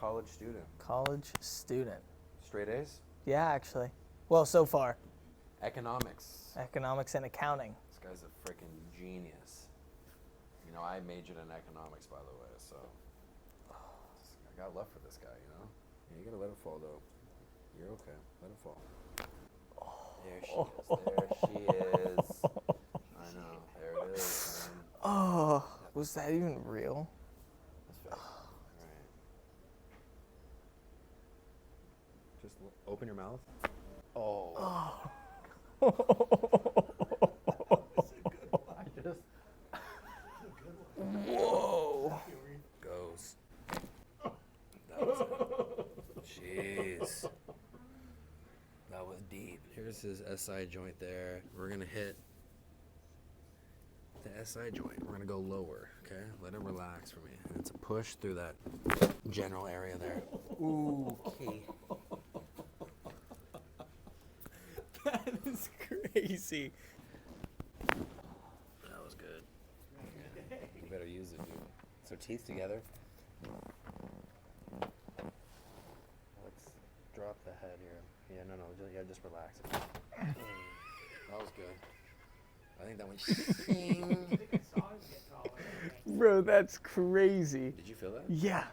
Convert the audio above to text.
college student? College student. Straight A's? Yeah, actually. Well, so far. Economics. Economics and accounting. This guy's a freaking genius. You know, I majored in economics, by the way, so I got love for this guy, you know? Yeah, you gotta let it fall, though. You're okay. Let it fall. There she is. There she is. I know. There it is, man. Oh, was that even real? That's fake. All right. Just open your mouth. Oh. I just. Whoa. Goes. That was it. Jeez. That was deep. Here's his SI joint there. We're gonna hit the SI joint. We're gonna go lower, okay? Let it relax for me. And it's a push through that general area there. Ooh, okay. That is crazy. That was good. Yeah. You better use it, dude. So teeth together. Let's drop the head here. Yeah, no, just relax. That was good. I think that went. Bro, that's crazy. Did you feel that? Yeah.